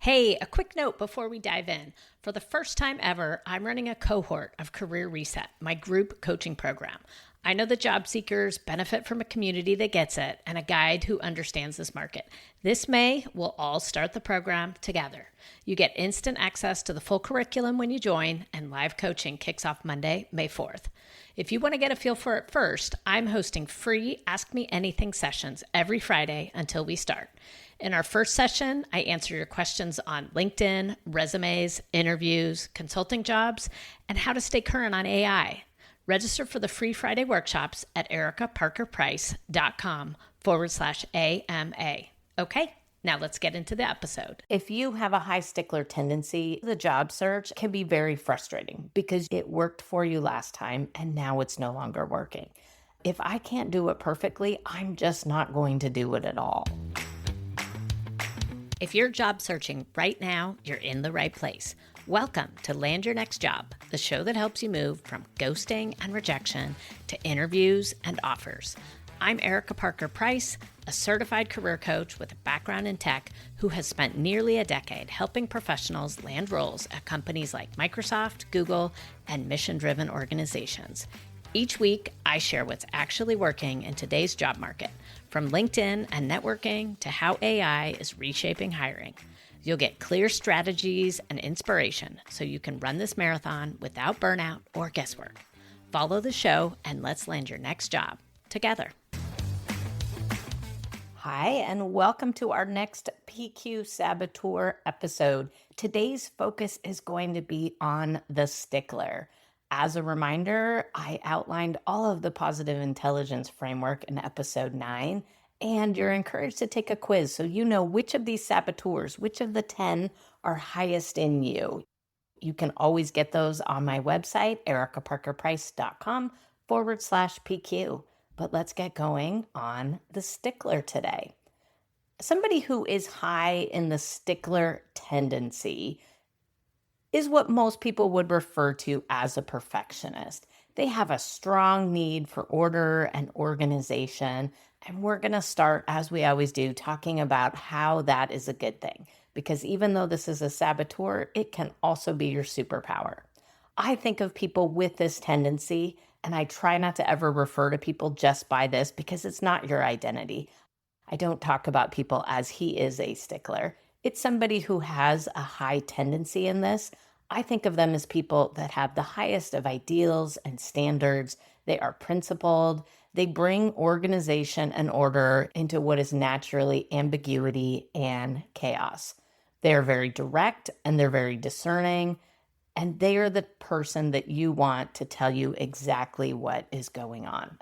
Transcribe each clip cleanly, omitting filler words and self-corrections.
Hey, a quick note before we dive in. For the first time ever, I'm running a cohort of Career Reset, my group coaching program. I know that job seekers benefit from a community that gets it and a guide who understands this market. This May, we'll all start the program together. You get instant access to the full curriculum when you join, and live coaching kicks off Monday, May 4th. If you want to get a feel for it first, I'm hosting free Ask Me Anything sessions every Friday until we start. In our first session, I answer your questions on LinkedIn, resumes, interviews, consulting jobs, and how to stay current on AI. Register for the free Friday workshops at erikaparkerprice.com/AMA. Okay, now let's get into the episode. If you have a high stickler tendency, the job search can be very frustrating because it worked for you last time and now it's no longer working. If I can't do it perfectly, I'm just not going to do it at all. If you're job searching right now, you're in the right place. Welcome to Land Your Next Job, the show that helps you move from ghosting and rejection to interviews and offers. I'm Erika Parker Price, a certified career coach with a background in tech who has spent nearly a decade helping professionals land roles at companies like Microsoft, Google, and mission-driven organizations. Each week, I share what's actually working in today's job market, from LinkedIn and networking to how AI is reshaping hiring. You'll get clear strategies and inspiration so you can run this marathon without burnout or guesswork. Follow the show and let's land your next job together. Hi, and welcome to our next PQ Saboteur episode. Today's focus is going to be on the stickler. As a reminder, I outlined all of the positive intelligence framework in episode 9, and you're encouraged to take a quiz so you know which of these saboteurs, which of the 10 are highest in you. You can always get those on my website, erikaparkerprice.com/PQ. But let's get going on the stickler today. Somebody who is high in the stickler tendency is what most people would refer to as a perfectionist. They have a strong need for order and organization, and we're going to start, as we always do, talking about how that is a good thing. Because even though this is a saboteur, it can also be your superpower. I think of people with this tendency, and I try not to ever refer to people just by this because it's not your identity. I don't talk about people as he is a stickler. It's somebody who has a high tendency in this. I think of them as people that have the highest of ideals and standards. They are principled. They bring organization and order into what is naturally ambiguity and chaos. They're very direct and they're very discerning. And they are the person that you want to tell you exactly what is going on.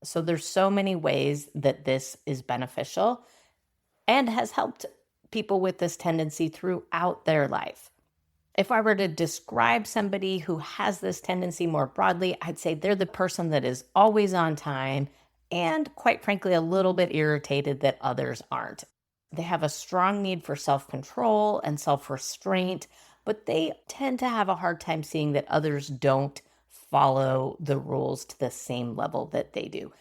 So there's so many ways that this is beneficial and has helped people with this tendency throughout their life. If I were to describe somebody who has this tendency more broadly, I'd say they're the person that is always on time and, quite frankly, a little bit irritated that others aren't. They have a strong need for self-control and self-restraint, but they tend to have a hard time seeing that others don't follow the rules to the same level that they do.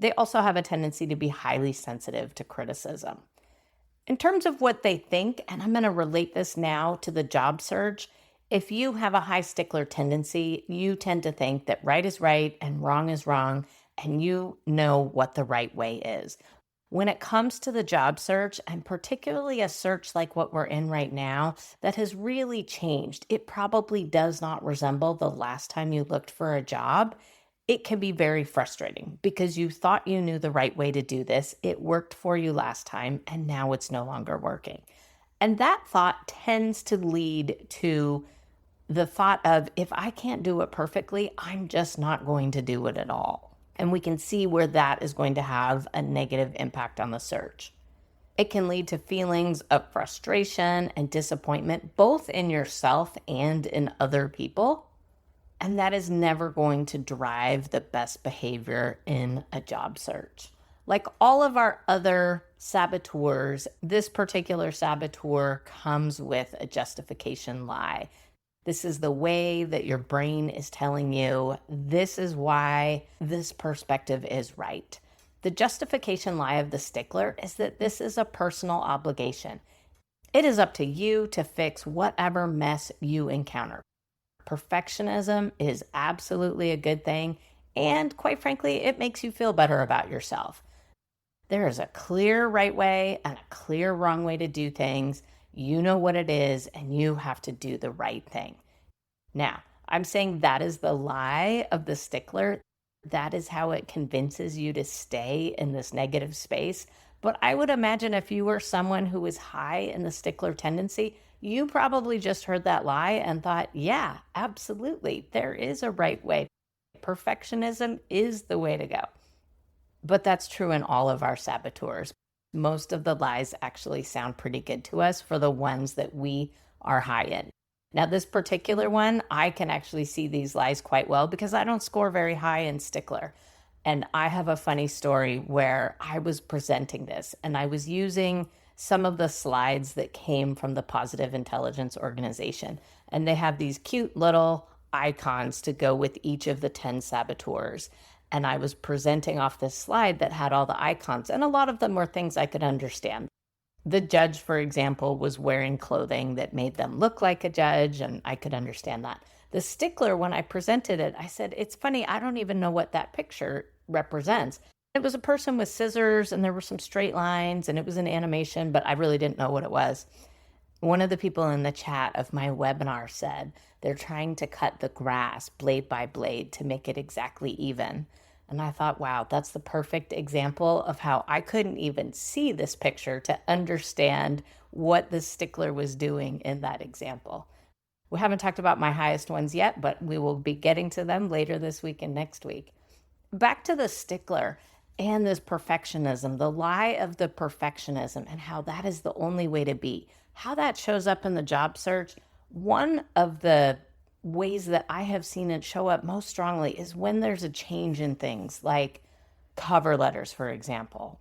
They also have a tendency to be highly sensitive to criticism. In terms of what they think, and I'm going to relate this now to the job search, if you have a high stickler tendency, you tend to think that right is right and wrong is wrong, and you know what the right way is. When it comes to the job search, and particularly a search like what we're in right now, that has really changed. It probably does not resemble the last time you looked for a job. It can be very frustrating because you thought you knew the right way to do this. It worked for you last time, and now it's no longer working. And that thought tends to lead to the thought of, if I can't do it perfectly, I'm just not going to do it at all. And we can see where that is going to have a negative impact on the search. It can lead to feelings of frustration and disappointment, both in yourself and in other people. And that is never going to drive the best behavior in a job search. Like all of our other saboteurs, this particular saboteur comes with a justification lie. This is the way that your brain is telling you, this is why this perspective is right. The justification lie of the stickler is that this is a personal obligation. It is up to you to fix whatever mess you encounter. Perfectionism is absolutely a good thing, and quite frankly, it makes you feel better about yourself. There is a clear right way and a clear wrong way to do things. You know what it is, and you have to do the right thing. Now, I'm saying that is the lie of the stickler. That is how it convinces you to stay in this negative space. But I would imagine if you were someone who was high in the stickler tendency, you probably just heard that lie and thought, yeah, absolutely, there is a right way. Perfectionism is the way to go. But that's true in all of our saboteurs. Most of the lies actually sound pretty good to us for the ones that we are high in. Now, this particular one, I can actually see these lies quite well because I don't score very high in stickler. And I have a funny story where I was presenting this and I was using some of the slides that came from the Positive Intelligence Organization. And they have these cute little icons to go with each of the 10 saboteurs. And I was presenting off this slide that had all the icons, and a lot of them were things I could understand. The judge, for example, was wearing clothing that made them look like a judge, and I could understand that. The stickler, when I presented it, I said, it's funny, I don't even know what that picture represents. It was a person with scissors, and there were some straight lines, and it was an animation, but I really didn't know what it was. One of the people in the chat of my webinar said they're trying to cut the grass blade by blade to make it exactly even. And I thought, wow, that's the perfect example of how I couldn't even see this picture to understand what the stickler was doing in that example. We haven't talked about my highest ones yet, but we will be getting to them later this week and next week. Back to the stickler and this perfectionism, the lie of the perfectionism and how that is the only way to be, how that shows up in the job search. One of the ways that I have seen it show up most strongly is when there's a change in things like cover letters, for example.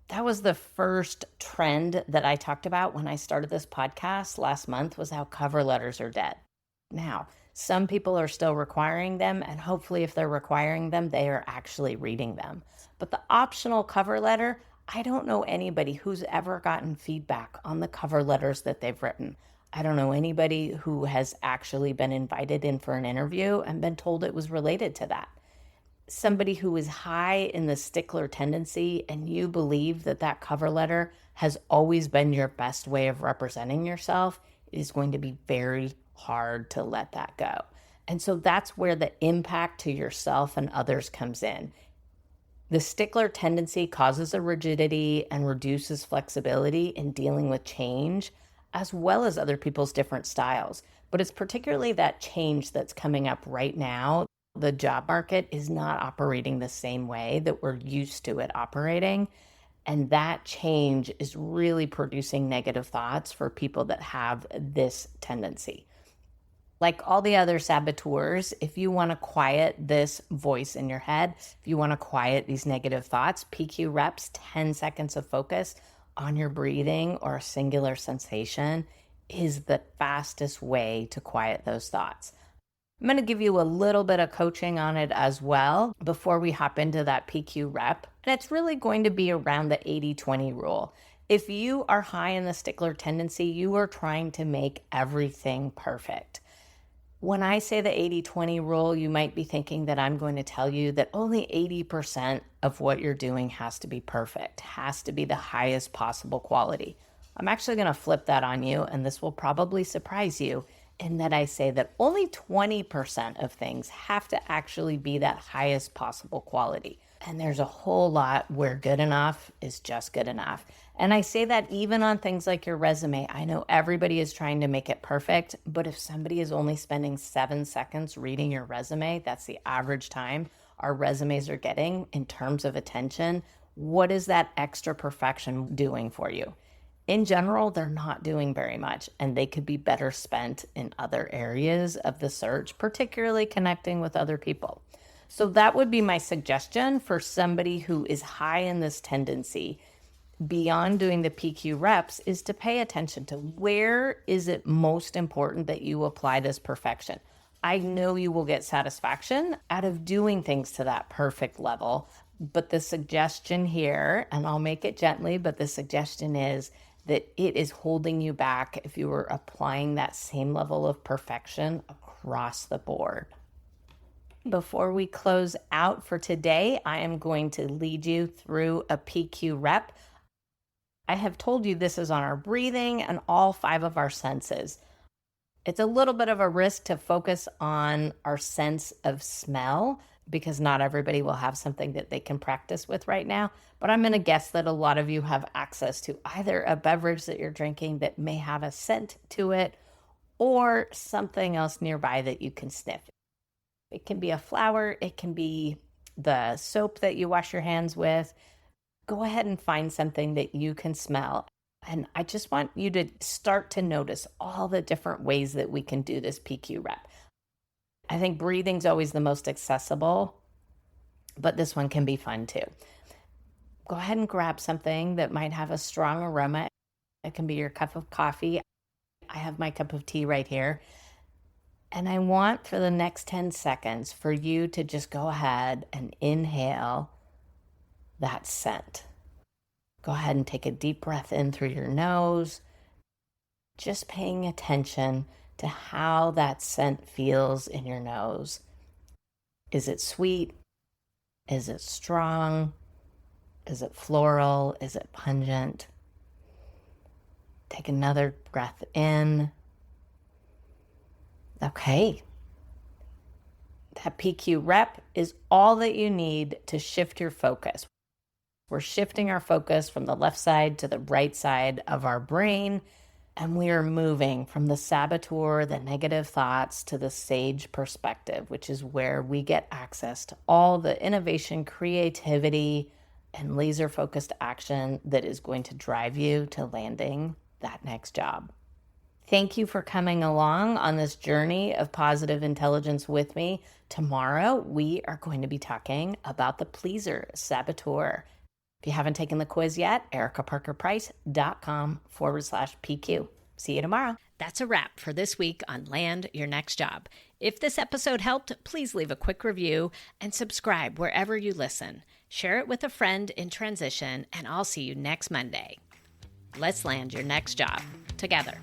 That was the first trend that I talked about when I started this podcast last month, was how cover letters are dead. Now, some people are still requiring them, and hopefully if they're requiring them, they are actually reading them. But the optional cover letter, I don't know anybody who's ever gotten feedback on the cover letters that they've written. I don't know anybody who has actually been invited in for an interview and been told it was related to that. Somebody who is high in the stickler tendency and you believe that that cover letter has always been your best way of representing yourself, it is going to be very hard to let that go. And so that's where the impact to yourself and others comes in. The stickler tendency causes a rigidity and reduces flexibility in dealing with change, as well as other people's different styles. But it's particularly that change that's coming up right now. The job market is not operating the same way that we're used to it operating. And that change is really producing negative thoughts for people that have this tendency. Like all the other saboteurs, if you want to quiet this voice in your head, if you want to quiet these negative thoughts, PQ reps, 10 seconds of focus on your breathing or a singular sensation is the fastest way to quiet those thoughts. I'm going to give you a little bit of coaching on it as well before we hop into that PQ rep. And it's really going to be around the 80-20 rule. If you are high in the stickler tendency, you are trying to make everything perfect. When I say the 80-20 rule, you might be thinking that I'm going to tell you that only 80% of what you're doing has to be perfect, has to be the highest possible quality. I'm actually going to flip that on you, and this will probably surprise you in that I say that only 20% of things have to actually be that highest possible quality. And there's a whole lot where good enough is just good enough. And I say that even on things like your resume. I know everybody is trying to make it perfect, but if somebody is only spending 7 seconds reading your resume, that's the average time our resumes are getting in terms of attention. What is that extra perfection doing for you? In general, they're not doing very much, and they could be better spent in other areas of the search, particularly connecting with other people. So that would be my suggestion for somebody who is high in this tendency. Beyond doing the PQ reps is to pay attention to where is it most important that you apply this perfection. I know you will get satisfaction out of doing things to that perfect level, but the suggestion here, and I'll make it gently, but the suggestion is that it is holding you back if you were applying that same level of perfection across the board. Before we close out for today, I am going to lead you through a PQ rep. I have told you this is on our breathing and all 5 of our senses. It's a little bit of a risk to focus on our sense of smell because not everybody will have something that they can practice with right now. But I'm going to guess that a lot of you have access to either a beverage that you're drinking that may have a scent to it or something else nearby that you can sniff. It can be a flower. It can be the soap that you wash your hands with. Go ahead and find something that you can smell. And I just want you to start to notice all the different ways that we can do this PQ rep. I think breathing's always the most accessible, but this one can be fun too. Go ahead and grab something that might have a strong aroma. It can be your cup of coffee. I have my cup of tea right here. And I want for the next 10 seconds for you to just go ahead and inhale that scent. Go ahead and take a deep breath in through your nose, just paying attention to how that scent feels in your nose. Is it sweet? Is it strong? Is it floral? Is it pungent? Take another breath in. Okay. That PQ rep is all that you need to shift your focus. We're shifting our focus from the left side to the right side of our brain, and we are moving from the saboteur, the negative thoughts, to the sage perspective, which is where we get access to all the innovation, creativity, and laser-focused action that is going to drive you to landing that next job. Thank you for coming along on this journey of positive intelligence with me. Tomorrow, we are going to be talking about the pleaser saboteur. If you haven't taken the quiz yet, erikaparkerprice.com/PQ. See you tomorrow. That's a wrap for this week on Land Your Next Job. If this episode helped, please leave a quick review and subscribe wherever you listen. Share it with a friend in transition, and I'll see you next Monday. Let's land your next job together.